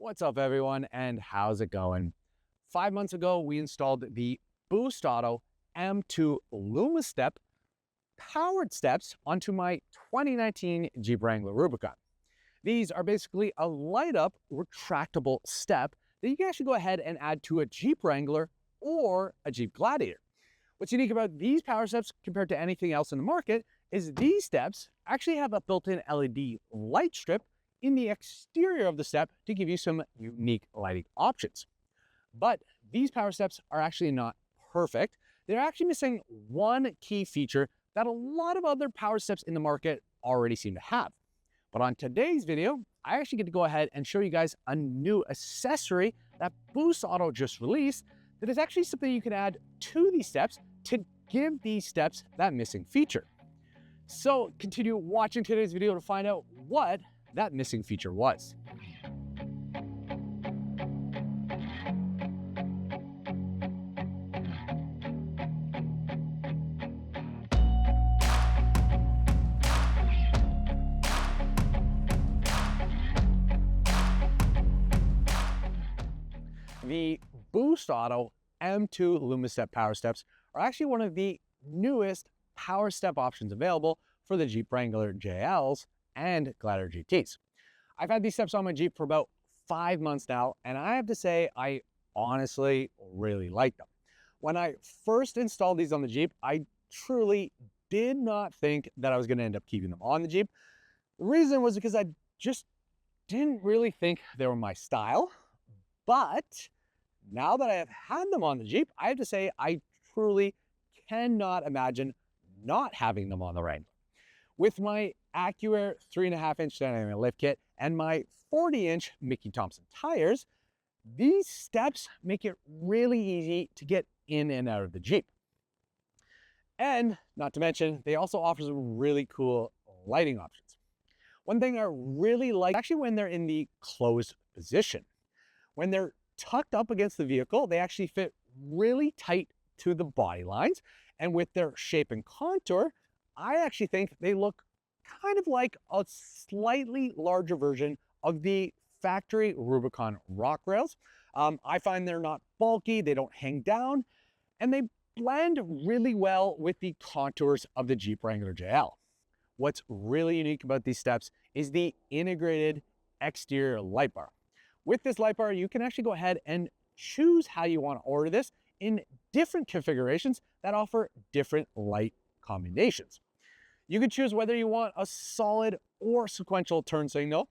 What's up, everyone, and how's it going? 5 months ago, we installed the Boost Auto M2 Lumisep powered steps onto my 2019 Jeep Wrangler Rubicon. These are basically a light-up retractable step that you can actually go ahead and add to a Jeep Wrangler or a Jeep Gladiator. What's unique about these power steps compared to anything else in the market is these steps actually have a built-in LED light strip in the exterior of the step to give you some unique lighting options. But these power steps are actually not perfect. They're actually missing one key feature that a lot of other power steps in the market already seem to have. But on today's video, I actually get to go ahead and show you guys a new accessory that Boost Auto just released that is actually something you can add to these steps to give these steps that missing feature. So continue watching today's video to find out what that missing feature was. The Boost Auto M2 Lumisep power steps are actually one of the newest power step options available for the Jeep Wrangler JLs and Gladiator GTs. I've had these steps on my Jeep for about 5 months now, and I have to say I honestly really like them. When I first installed these on the Jeep, I truly did not think that I was going to end up keeping them on the Jeep. The reason was because I just didn't really think they were my style, but now that I have had them on the Jeep, I have to say I truly cannot imagine not having them on the Wrangler. With my AccuAir 3.5-inch dynamic lift kit and my 40-inch Mickey Thompson tires, these steps make it really easy to get in and out of the Jeep. And not to mention, they also offer some really cool lighting options. One thing I really like, actually when they're in the closed position. When they're tucked up against the vehicle, they actually fit really tight to the body lines. And with their shape and contour, I actually think they look kind of like a slightly larger version of the factory Rubicon rock rails. I find they're not bulky, they don't hang down, and they blend really well with the contours of the Jeep Wrangler JL. What's really unique about these steps is the integrated exterior light bar. With this light bar, you can actually go ahead and choose how you want to order this in different configurations that offer different light combinations. You can choose whether you want a solid or sequential turn signal.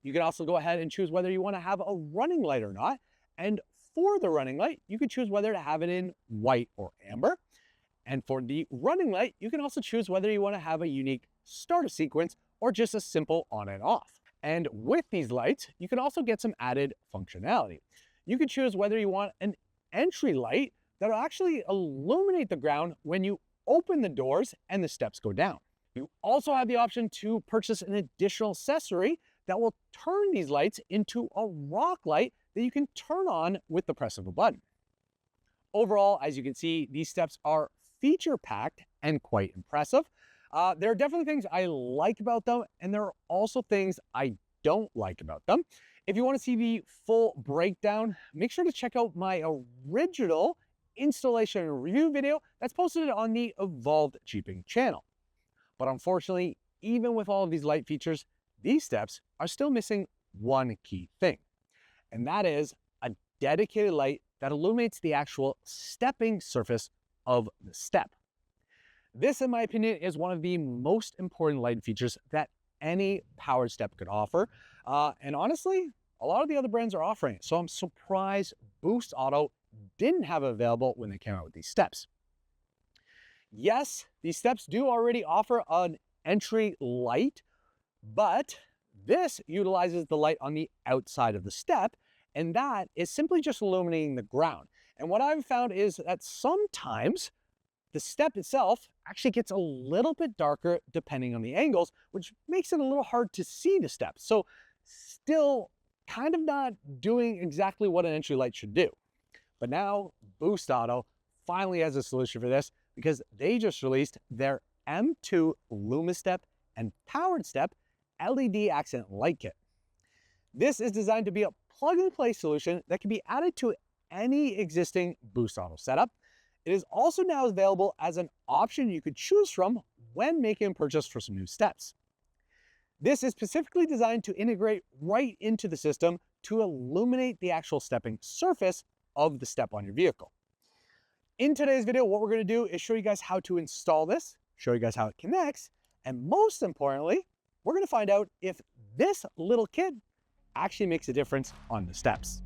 You can also go ahead and choose whether you want to have a running light or not. And for the running light, you can choose whether to have it in white or amber. And for the running light, you can also choose whether you want to have a unique starter sequence or just a simple on and off. And with these lights, you can also get some added functionality. You can choose whether you want an entry light that will actually illuminate the ground when you open the doors and the steps go down. You also have the option to purchase an additional accessory that will turn these lights into a rock light that you can turn on with the press of a button. Overall, as you can see, these steps are feature-packed and quite impressive. There are definitely things I like about them, and there are also things I don't like about them. If you want to see the full breakdown, make sure to check out my original installation and review video that's posted on the Evolved Jeeping channel. But unfortunately, even with all of these light features, these steps are still missing one key thing, and that is a dedicated light that illuminates the actual stepping surface of the step. This, in my opinion, is one of the most important light features that any powered step could offer. And honestly, a lot of the other brands are offering it. So I'm surprised Boost Auto didn't have it available when they came out with these steps. Yes, these steps do already offer an entry light, but this utilizes the light on the outside of the step, and that is simply just illuminating the ground. And what I've found is that sometimes the step itself actually gets a little bit darker depending on the angles, which makes it a little hard to see the steps. So still kind of not doing exactly what an entry light should do. But now Boost Auto finally has a solution for this because they just released their M2 Lumisep and Powered Step LED accent light kit. This is designed to be a plug-and-play solution that can be added to any existing Boost Auto setup. It is also now available as an option you could choose from when making a purchase for some new steps. This is specifically designed to integrate right into the system to illuminate the actual stepping surface of the step on your vehicle. In today's video, what we're going to do is show you guys how to install this, show you guys how it connects, and most importantly, we're going to find out if this little kit actually makes a difference on the steps.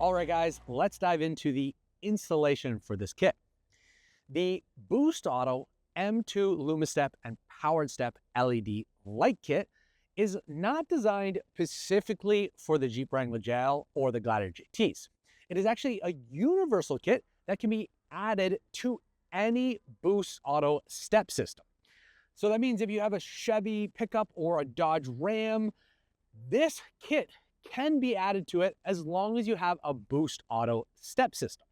All right, guys, let's dive into the installation for this kit. The Boost Auto M2 Lumisep and Powersteps LED light kit is not designed specifically for the Jeep Wrangler JL or the Gladiator GTs. It is actually a universal kit that can be added to any Boost Auto step system. So that means if you have a Chevy pickup or a Dodge Ram, this kit can be added to it as long as you have a Boost Auto step system.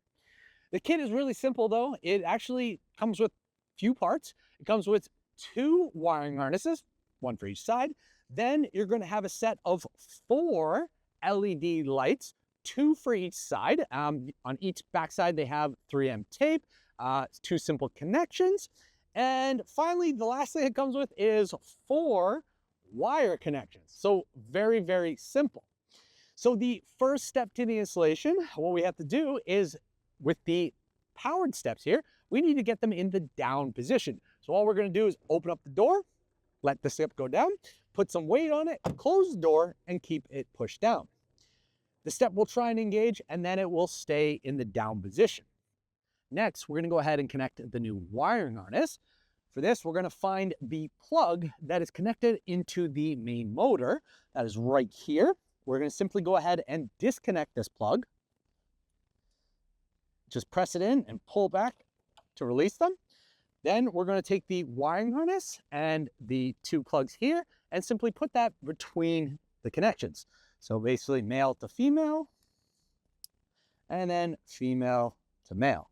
The kit is really simple though. It actually comes with few parts. It comes with 2 wiring harnesses, 1 for each side. Then you're going to have a set of 4 LED lights, 2 for each side. On each backside they have 3M tape, 2 simple connections. And finally, the last thing it comes with is 4 wire connections. So very, very simple. So the first step to the installation, what we have to do is with the powered steps here, we need to get them in the down position. So all we're going to do is open up the door, let the step go down, put some weight on it, close the door, and keep it pushed down. The step will try and engage, and then it will stay in the down position. Next, we're going to go ahead and connect the new wiring harness. For this, we're going to find the plug that is connected into the main motor. That is right here. We're going to simply go ahead and disconnect this plug. Just press it in and pull back to release them. Then we're going to take the wiring harness and the 2 plugs here and simply put that between the connections. So basically male to female and then female to male.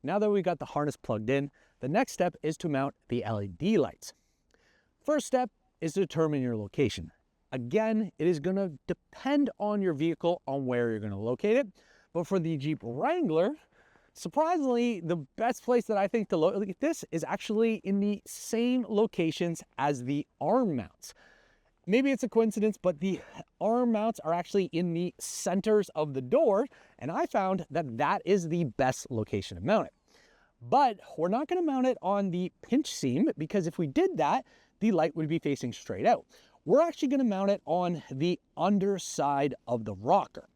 Now that we've got the harness plugged in, the next step is to mount the LED lights. First step is to determine your location. Again, it is going to depend on your vehicle on where you're going to locate it. But for the Jeep Wrangler, surprisingly, the best place that I think to locate this is actually in the same locations as the arm mounts. Maybe it's a coincidence, but the arm mounts are actually in the centers of the door, and I found that that is the best location to mount it. But we're not going to mount it on the pinch seam, because if we did that, the light would be facing straight out. We're actually going to mount it on the underside of the rocker.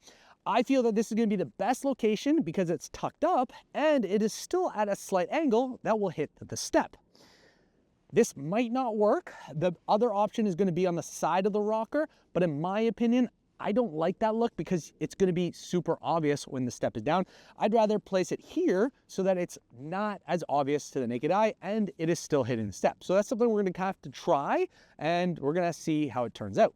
I feel that this is going to be the best location because it's tucked up and it is still at a slight angle that will hit the step. This might not work. The other option is going to be on the side of the rocker, but in my opinion, I don't like that look because it's going to be super obvious when the step is down. I'd rather place it here so that it's not as obvious to the naked eye and it is still hitting the step. So that's something we're going to have to try and we're going to see how it turns out.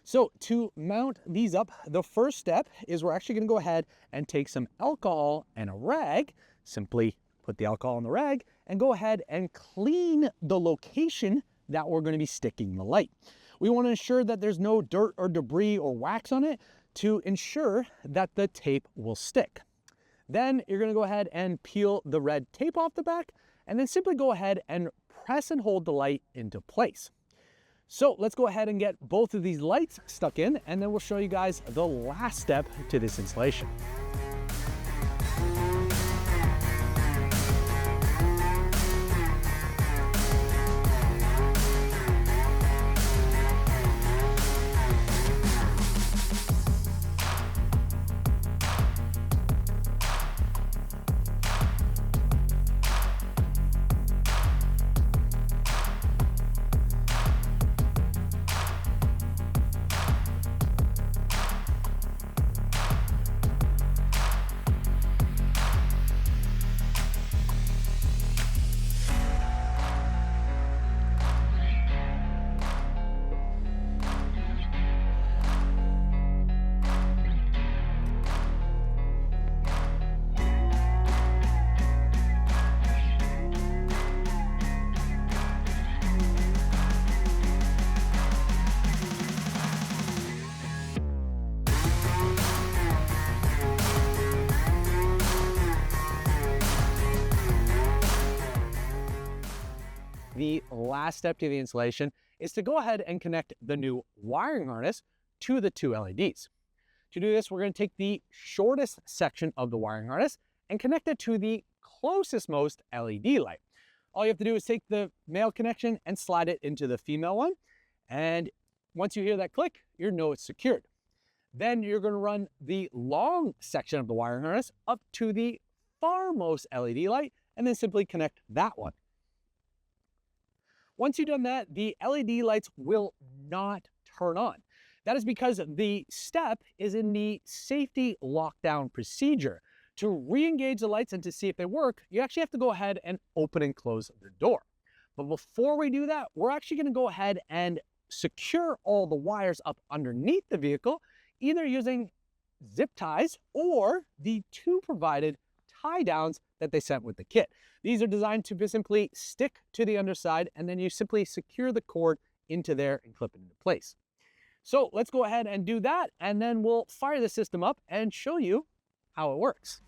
So to mount these up, the first step is we're actually going to go ahead and take some alcohol and a rag, simply put the alcohol in the rag and go ahead and clean the location that we're going to be sticking the light. We want to ensure that there's no dirt or debris or wax on it to ensure that the tape will stick. Then you're going to go ahead and peel the red tape off the back and then simply go ahead and press and hold the light into place. So let's go ahead and get both of these lights stuck in and then we'll show you guys the last step to this installation. the last step to the installation is to go ahead and connect the new wiring harness to the two LEDs. To do this, we're going to take the shortest section of the wiring harness and connect it to the closest most LED light. All you have to do is take the male connection and slide it into the female one. And once you hear that click, you know it's secured. Then you're going to run the long section of the wiring harness up to the farmost LED light and then simply connect that one. Once you've done that, the LED lights will not turn on. That is because the step is in the safety lockdown procedure. To re-engage the lights and to see if they work, you actually have to go ahead and open and close the door. But before we do that, we're actually going to go ahead and secure all the wires up underneath the vehicle, either using zip ties or the two provided tie downs that they sent with the kit. These are designed to simply stick to the underside, and then you simply secure the cord into there and clip it into place. So let's go ahead and do that, and then we'll fire the system up and show you how it works.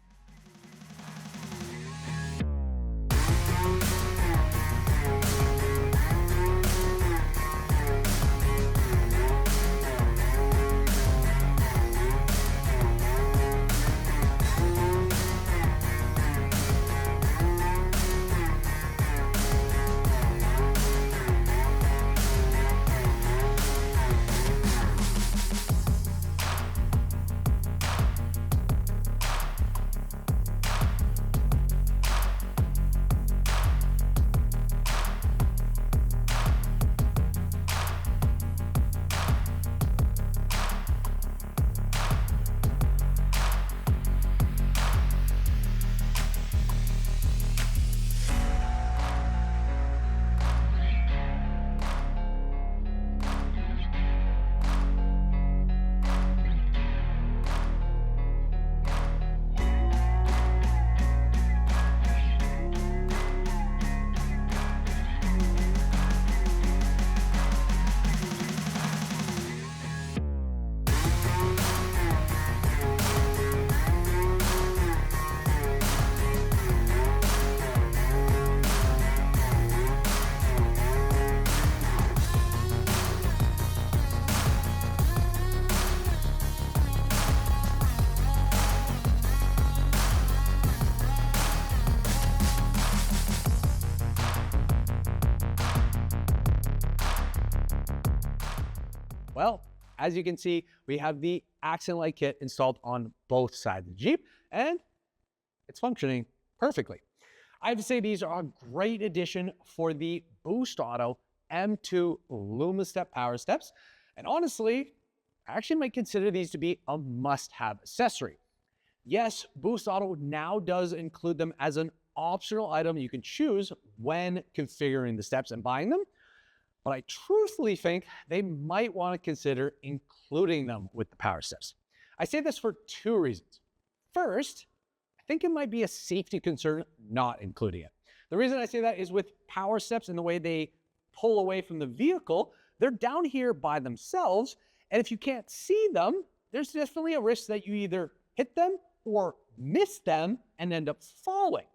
Well, as you can see, we have the accent light kit installed on both sides of the Jeep, and it's functioning perfectly. I have to say these are a great addition for the Boost Auto M2 Lumisep Powersteps, and honestly, I actually might consider these to be a must-have accessory. Yes, Boost Auto now does include them as an optional item you can choose when configuring the steps and buying them, but I truthfully think they might want to consider including them with the Powersteps. I say this for two reasons. First, I think it might be a safety concern not including it. The reason I say that is with Powersteps and the way they pull away from the vehicle, they're down here by themselves, and if you can't see them, there's definitely a risk that you either hit them or miss them and end up falling.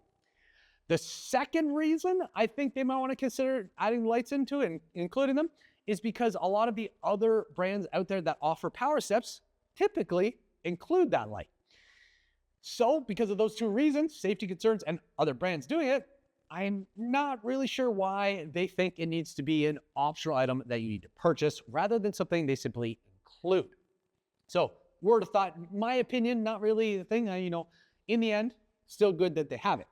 The second reason I think they might want to consider adding lights into it and including them is because a lot of the other brands out there that offer Powersteps typically include that light. So because of those two reasons, safety concerns and other brands doing it, I'm not really sure why they think it needs to be an optional item that you need to purchase rather than something they simply include. So word of thought, my opinion, not really the thing. In the end, still good that they have it.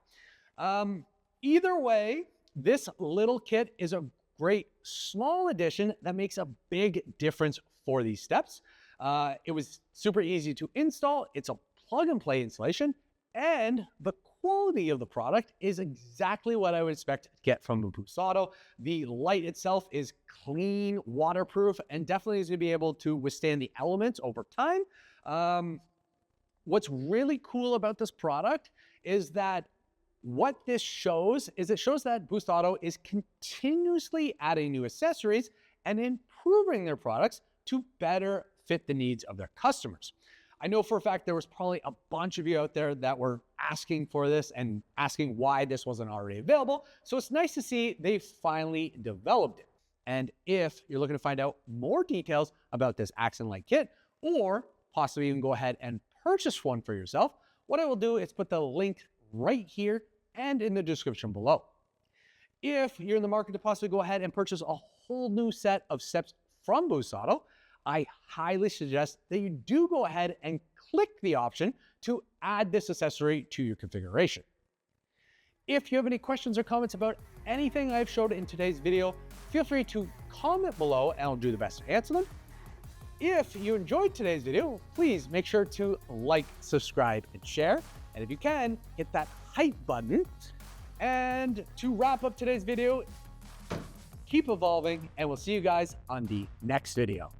Either way, this little kit is a great small addition that makes a big difference for these steps. It was super easy to install. It's a plug and play installation, and the quality of the product is exactly what I would expect to get from the Boost Auto. The light itself is clean, waterproof, and definitely is going to be able to withstand the elements over time. What's really cool about this product is that what this shows is it shows that Boost Auto is continuously adding new accessories and improving their products to better fit the needs of their customers. I know for a fact there was probably a bunch of you out there that were asking for this and asking why this wasn't already available. So it's nice to see they finally developed it. And if you're looking to find out more details about this accent light kit, or possibly even go ahead and purchase one for yourself, what I will do is put the link right here and in the description below. If you're in the market to possibly go ahead and purchase a whole new set of steps from Boost Auto, I highly suggest that you do go ahead and click the option to add this accessory to your configuration. If you have any questions or comments about anything I've showed in today's video, feel free to comment below and I'll do the best to answer them. If you enjoyed today's video, please make sure to like, subscribe, and share. And if you can, hit that hype button. And to wrap up today's video, keep evolving, and we'll see you guys on the next video.